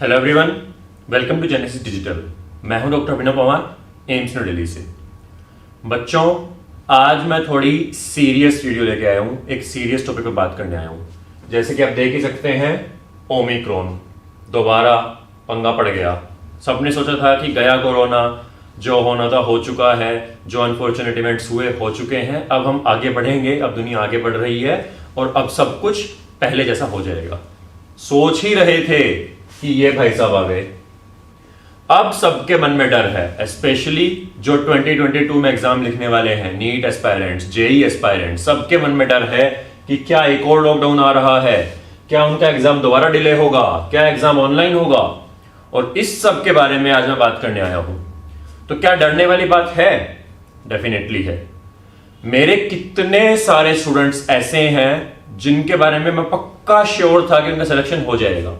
Hello everyone, welcome to genesis digital. मैं हूं doctor Abhinav Pawar, AIIMS New Delhi से। बच्चों, आज मैं थोड़ी सीरियस वीडियो लेके आया हूं, एक सीरियस टॉपिक पर बात करने आया हूं। जैसे कि आप देख ही सकते हैं, ओमिक्रॉन दोबारा पंगा पड़ गया। सबने सोचा था कि गया कोरोना, जो होना था हो चुका है, जो अनफॉर्चुनेट इवेंट्स हुए हो चुके हैं, अब हम आगे बढ़ेंगे, अब दुनिया आगे बढ़ रही है और अब सब कुछ पहले जैसा हो जाएगा। सोच ही रहे थे कि ये भाई साहब आ गए। अब सबके मन में डर है, स्पेशली जो 2022 में एग्जाम लिखने वाले हैं, नीट एस्पायरेंट्स, जेई एस्पायरेंट्स, सबके मन में डर है कि क्या एक और लॉकडाउन आ रहा है, क्या उनका एग्जाम दोबारा डिले होगा, क्या एग्जाम ऑनलाइन होगा। और इस सब के बारे में आज मैं बात करने आया हूं। तो क्या डरने वाली बात है? डेफिनेटली है। मेरे कितने सारे स्टूडेंट्स ऐसे हैं जिनके बारे में मैं पक्का श्योर था कि उनका सिलेक्शन हो जाएगा,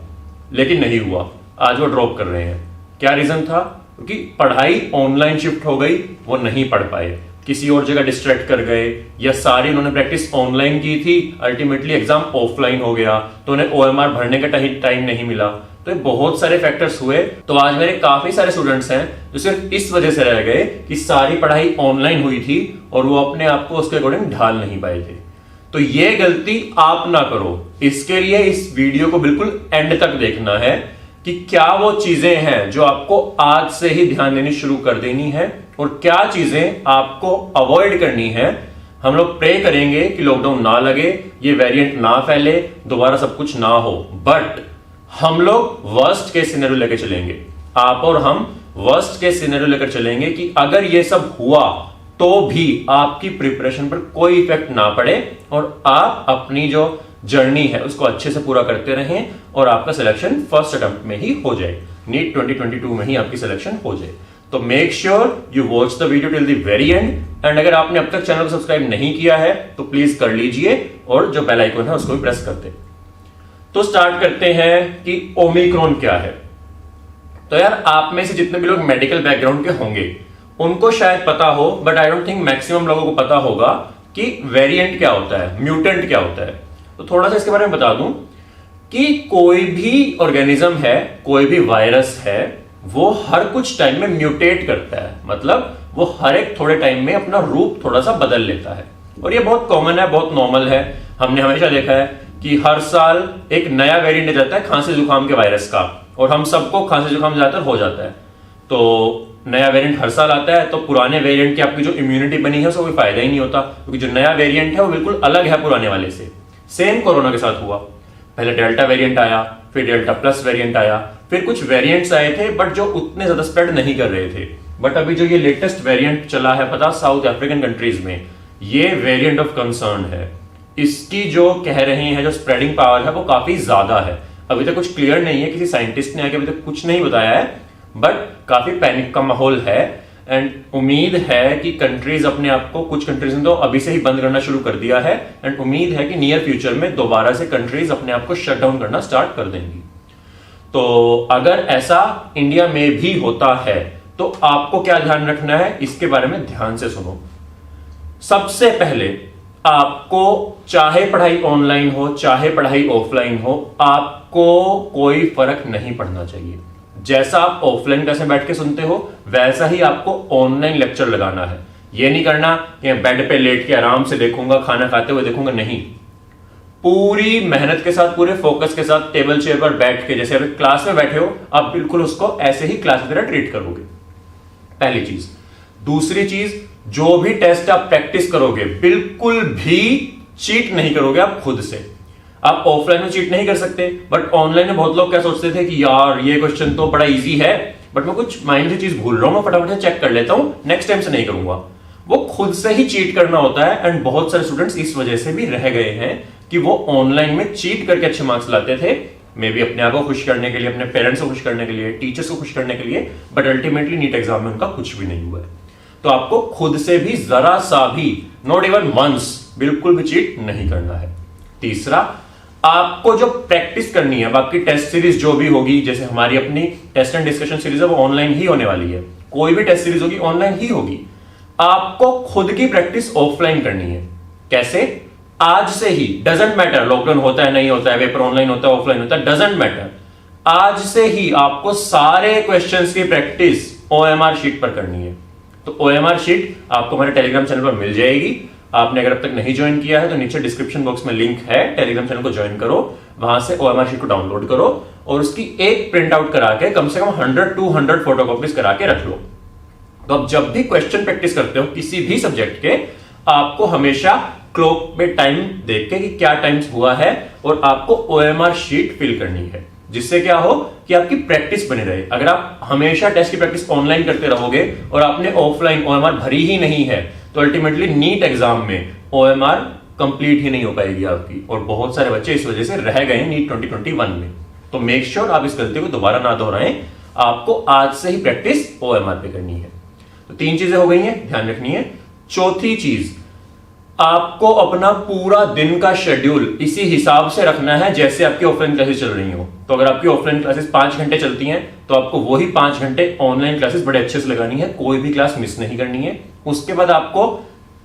लेकिन नहीं हुआ। आज वो ड्रॉप कर रहे हैं। क्या रीजन था? क्योंकि पढ़ाई ऑनलाइन शिफ्ट हो गई, वो नहीं पढ़ पाए, किसी और जगह डिस्ट्रैक्ट कर गए, या सारी उन्होंने प्रैक्टिस ऑनलाइन की थी, अल्टीमेटली एग्जाम ऑफलाइन हो गया तो उन्हें ओएमआर भरने का टाइम नहीं मिला। तो ये बहुत सारे फैक्टर्स हुए। तो आज मेरे काफी सारे स्टूडेंट्स हैं जो सिर्फ इस वजह से रह गए कि सारी पढ़ाई ऑनलाइन हुई थी और वो अपने आप को उसके अकॉर्डिंग ढाल नहीं पाए थे। तो ये गलती आप ना करो। इसके लिए इस वीडियो को बिल्कुल एंड तक देखना है कि क्या वो चीजें हैं जो आपको आज से ही ध्यान देनी शुरू कर देनी है और क्या चीजें आपको अवॉइड करनी है। हम लोग प्रे करेंगे कि लॉकडाउन ना लगे, ये वेरिएंट ना फैले, दोबारा सब कुछ ना हो। बट हम लोग वर्स्ट केस सिनेरियो लेकर चलेंगे। आप और हम वर्स्ट केस सिनेरियो लेकर चलेंगे कि अगर ये सब हुआ तो भी आपकी प्रिपरेशन पर कोई इफेक्ट ना पड़े और आप अपनी जो जर्नी है उसको अच्छे से पूरा करते रहें और आपका सिलेक्शन फर्स्ट अटेम्प्ट में ही हो जाए, नीट 2022 में ही आपकी सिलेक्शन हो जाए। तो make sure you watch the video till the very and. And अगर आपने अब तक चैनल को सब्सक्राइब नहीं किया है तो प्लीज कर लीजिए और जो बेल आइकन है उसको भी प्रेस कर दे। तो स्टार्ट करते हैं कि ओमिक्रॉन क्या है। तो यार, आप में से जितने भी लोग मेडिकल बैकग्राउंड के होंगे उनको शायद पता हो, but I don't think maximum लोगों को पता होगा कि वेरिएंट क्या होता है, म्यूटेंट क्या होता है। तो थोड़ा सा इसके बारे में बता दूं कि कोई भी ऑर्गेनिज्म है, कोई भी वायरस है, वो हर कुछ टाइम में म्यूटेट करता है। मतलब वो हर एक थोड़े टाइम में अपना रूप थोड़ा सा बदल लेता है और ये बहुत कॉमन है, बहुत नॉर्मल है। हमने हमेशा देखा है कि हर साल एक नया वेरिएंट आ जाता है खांसी जुकाम के वायरस का, और हम सबको खांसी जुकाम ज्यादातर हो जाता है। तो नया वेरिएंट हर साल आता है, तो पुराने वेरिएंट की आपकी जो इम्यूनिटी बनी है उसका कोई फायदा ही नहीं होता, क्योंकि जो नया वेरिएंट है वो बिल्कुल अलग है पुराने वाले से। सेम कोरोना के साथ हुआ। पहले डेल्टा वेरिएंट आया, फिर डेल्टा प्लस वेरिएंट आया, फिर कुछ वेरिएंट्स आए थे बट जो उतने ज्यादा स्प्रेड नहीं कर रहे थे। बट अभी जो ये लेटेस्ट वेरिएंट चला है, पता, साउथ अफ्रीकन कंट्रीज में, ये वेरिएंट ऑफ कंसर्न है। इसकी जो कह रहे हैं जो स्प्रेडिंग पावर है वो काफी ज्यादा है। अभी तक कुछ क्लियर नहीं है, किसी साइंटिस्ट ने आके अभी तक कुछ नहीं बताया है, बट काफी पैनिक का माहौल है। एंड उम्मीद है कि कंट्रीज अपने आप को, कुछ कंट्रीज ने तो अभी से ही बंद करना शुरू कर दिया है, एंड उम्मीद है कि नियर फ्यूचर में दोबारा से कंट्रीज अपने आप को शट डाउन करना स्टार्ट कर देंगी। तो अगर ऐसा इंडिया में भी होता है तो आपको क्या ध्यान रखना है, इसके बारे में ध्यान से सुनो। सबसे पहले आपको, चाहे पढ़ाई ऑनलाइन हो चाहे पढ़ाई ऑफलाइन हो, आपको कोई फर्क नहीं पड़ना चाहिए। जैसा आप ऑफलाइन क्लास में बैठ के सुनते हो वैसा ही आपको ऑनलाइन लेक्चर लगाना है। यह नहीं करना कि बेड पे लेट के आराम से देखूंगा, खाना खाते हुए देखूंगा, नहीं। पूरी मेहनत के साथ, पूरे फोकस के साथ टेबल चेयर पर बैठ के, जैसे अभी क्लास में बैठे हो, आप बिल्कुल उसको ऐसे ही क्लास की तरह ट्रीट करोगे। पहली चीज। दूसरी चीज, जो भी टेस्ट आप प्रैक्टिस करोगे बिल्कुल भी चीट नहीं करोगे आप खुद से। आप ऑफलाइन में चीट नहीं कर सकते, बट ऑनलाइन में बहुत लोग क्या सोचते थे कि यार ये क्वेश्चन तो बड़ा इजी है, बट मैं कुछ माइंड से चीज भूल रहा हूं, मैं फटाफट से चेक कर लेता हूं, नेक्स्ट टाइम से नहीं करूंगा। वो खुद से ही चीट करना होता है। एंड बहुत सारे स्टूडेंट्स इस वजह से भी रह गए हैं कि वो ऑनलाइन में चीट करके अच्छे मार्क्स लाते थे, मे बी अपने आप को खुश करने के लिए, अपने पेरेंट्स को खुश करने के लिए, टीचर्स को खुश करने के लिए, बट अल्टीमेटली नीट एग्जाम में उनका कुछ भी नहीं हुआ है। तो आपको खुद से भी जरा सा भी, नॉट इवन वंस, बिल्कुल भी चीट नहीं करना है। तीसरा, आपको जो प्रैक्टिस करनी है, बाकी टेस्ट सीरीज जो भी होगी, जैसे हमारी अपनी टेस्ट एंड डिस्कशन सीरीज है वो ऑनलाइन ही होने वाली है, कोई भी टेस्ट सीरीज होगी ऑनलाइन ही होगी। आपको खुद की प्रैक्टिस ऑफलाइन करनी है। कैसे? आज से ही, डजेंट मैटर लॉकडाउन होता है नहीं होता है, पेपर ऑनलाइन होता है ऑफलाइन होता है, डजेंट मैटर। आज से ही आपको सारे क्वेश्चंस की प्रैक्टिस OMR शीट पर करनी है। तो OMR शीट आपको हमारे टेलीग्राम चैनल पर मिल जाएगी। आपने अगर अब तक नहीं ज्वाइन किया है तो नीचे डिस्क्रिप्शन बॉक्स में लिंक है, टेलीग्राम चैनल को ज्वाइन करो, वहां से OMR शीट को डाउनलोड करो और उसकी एक प्रिंट आउट करा के कम से कम 100-200 फोटोकॉपीज करा के रख लो। तो अब जब भी क्वेश्चन प्रैक्टिस करते हो किसी भी सब्जेक्ट के, आपको हमेशा क्लॉक पे टाइम देख के कि क्या टाइम्स हुआ है और आपको OMR शीट फिल करनी है, जिससे क्या हो कि आपकी प्रैक्टिस बनी रहे। अगर आप हमेशा टेस्ट की प्रैक्टिस ऑनलाइन करते रहोगे और आपने ऑफलाइन OMR भरी ही नहीं है तो अल्टीमेटली नीट एग्जाम में OMR कंप्लीट ही नहीं हो पाएगी आपकी, और बहुत सारे बच्चे इस वजह से रह गए नीट 2021 में। तो मेक श्योर आप इस गलती को दोबारा ना दोहराएं। आपको आज से ही प्रैक्टिस OMR पे करनी है। तो 3 चीजें हो गई हैं, ध्यान रखनी है। चौथी चीज, आपको अपना पूरा दिन का शेड्यूल इसी हिसाब से रखना है जैसे आपकी ऑफलाइन क्लासेस चल रही हो। तो अगर आपकी ऑफलाइन क्लासेस 5 घंटे चलती हैं तो आपको वही 5 घंटे ऑनलाइन क्लासेस बड़े अच्छे से लगानी है, कोई भी क्लास मिस नहीं करनी है। उसके बाद आपको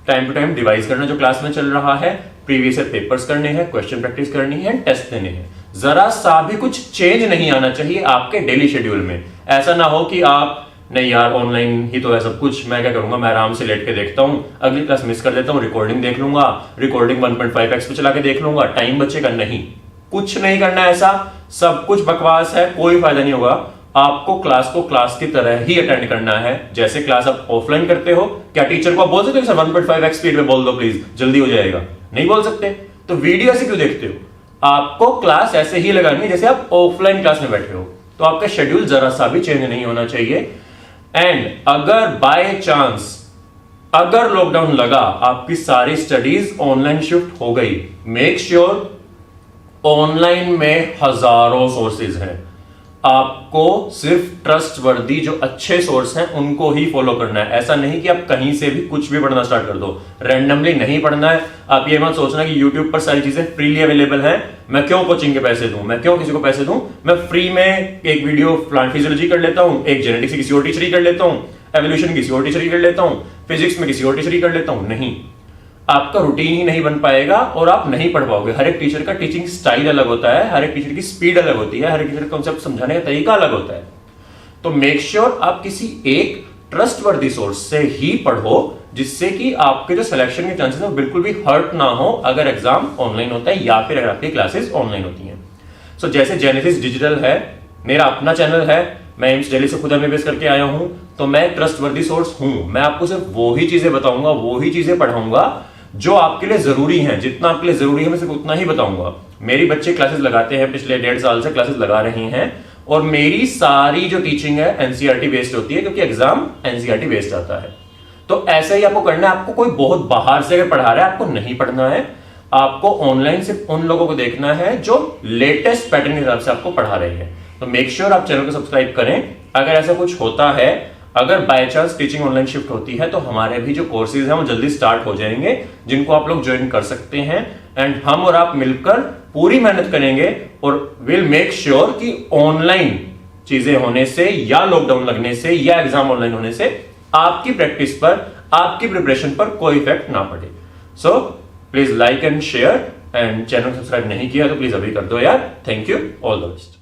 टाइम टू टाइम डिवाइस करना जो क्लास में चल रहा है, प्रीवियस ईयर पेपर्स करने हैं, क्वेश्चन प्रैक्टिस करनी है, टेस्ट देने हैं। जरा सा भी कुछ चेंज नहीं आना चाहिए आपके डेली शेड्यूल में। ऐसा ना हो कि आप नहीं यार ऑनलाइन ही तो है सब कुछ, मैं क्या करूंगा, मैं आराम से लेट के देखता हूं, अगली क्लास मिस कर देता हूं, रिकॉर्डिंग देख लूंगा, रिकॉर्डिंग 1.5x पे चला के देख लूंगा, टाइम बचेगा। नहीं, कुछ नहीं करना ऐसा, सब कुछ बकवास है, कोई फायदा नहीं होगा। आपको क्लास को क्लास की तरह ही अटेंड करना है जैसे क्लास आप ऑफलाइन करते हो। क्या टीचर को आप बोल सकते हो सर 1.5x स्पीड में बोल दो प्लीज, जल्दी हो जाएगा? नहीं बोल सकते। तो वीडियो ऐसे क्यों देखते हो? आपको क्लास ऐसे ही लगानी है जैसे आप ऑफलाइन क्लास में बैठे हो। तो आपका शेड्यूल जरा सा भी चेंज नहीं होना चाहिए। एंड अगर बाय चांस अगर लॉकडाउन लगा, आपकी सारी स्टडीज ऑनलाइन शिफ्ट हो गई, मेक श्योर ऑनलाइन में हजारों सोर्सेज हैं। आपको सिर्फ ट्रस्टवर्दी जो अच्छे सोर्स हैं उनको ही फॉलो करना है। ऐसा नहीं कि आप कहीं से भी कुछ भी पढ़ना स्टार्ट कर दो, रैंडमली नहीं पढ़ना है। आप ये मत सोचना कि YouTube पर सारी चीजें फ्रीली अवेलेबल हैं, मैं क्यों कोचिंग के पैसे दूं, मैं क्यों किसी को पैसे दूं, मैं फ्री में एक वीडियो प्लांट फिजियोलॉजी कर लेता हूं, एक जेनेटिक्स किसी और टीचर ही कर लेता हूं, एवोल्यूशन किसी और टीचर ही कर लेता हूं, फिजिक्स में किसी और टीचर ही कर लेता हूं। नहीं, आपका रूटीन ही नहीं बन पाएगा और आप नहीं पढ़ पाओगे। हर एक टीचर का टीचिंग स्टाइल अलग होता है, हर एक टीचर की स्पीड अलग होती है, हर एक टीचर का कॉन्सेप्ट समझाने का तरीका अलग होता है। तो मेक श्योर आप किसी एक ट्रस्टवर्दी सोर्स से ही पढ़ो, जिससे कि आपके जो सिलेक्शन के चांसेस है बिल्कुल भी हर्ट ना हो अगर एग्जाम ऑनलाइन होता है या फिर अगर आपकी क्लासेस ऑनलाइन होती हैं। सो जैसे जेनेसिस डिजिटल है, मेरा अपना चैनल है, मैं एम्स दिल्ली से खुद MBBS करके आया हूं, तो मैं ट्रस्टवर्दी सोर्स हूं। मैं आपको सिर्फ वो ही चीजें बताऊंगा, वो ही चीजें पढ़ाऊंगा जो आपके लिए जरूरी हैं। जितना आपके लिए जरूरी है मैं सिर्फ उतना ही बताऊंगा। मेरी बच्चे क्लासेस लगाते हैं, पिछले 1.5 साल से क्लासेस लगा रहे हैं, और मेरी सारी जो टीचिंग है NCERT बेस्ड होती है, क्योंकि एग्जाम NCERT बेस्ड आता है। तो ऐसे ही आपको करना है। आपको कोई बहुत बाहर से अगर पढ़ा रहा है, आपको नहीं पढ़ना है। आपको ऑनलाइन सिर्फ उन लोगों को देखना है जो लेटेस्ट पैटर्न के हिसाब से आपको पढ़ा रहे हैं। तो मेक श्योर आप चैनल को सब्सक्राइब करें। अगर ऐसा कुछ होता है, अगर by chance teaching online shift होती है, तो हमारे भी जो कोर्सेज हैं वो जल्दी स्टार्ट हो जाएंगे, जिनको आप लोग ज्वाइन कर सकते हैं। एंड हम और आप मिलकर पूरी मेहनत करेंगे और विल मेक श्योर कि ऑनलाइन चीजें होने से या लॉकडाउन लगने से या एग्जाम ऑनलाइन होने से आपकी प्रैक्टिस पर, आपकी प्रिपरेशन पर कोई इफेक्ट ना पड़े। So please like and share, and channel subscribe नहीं किया तो प्लीज अभी कर दो यार। Thank you, all the best.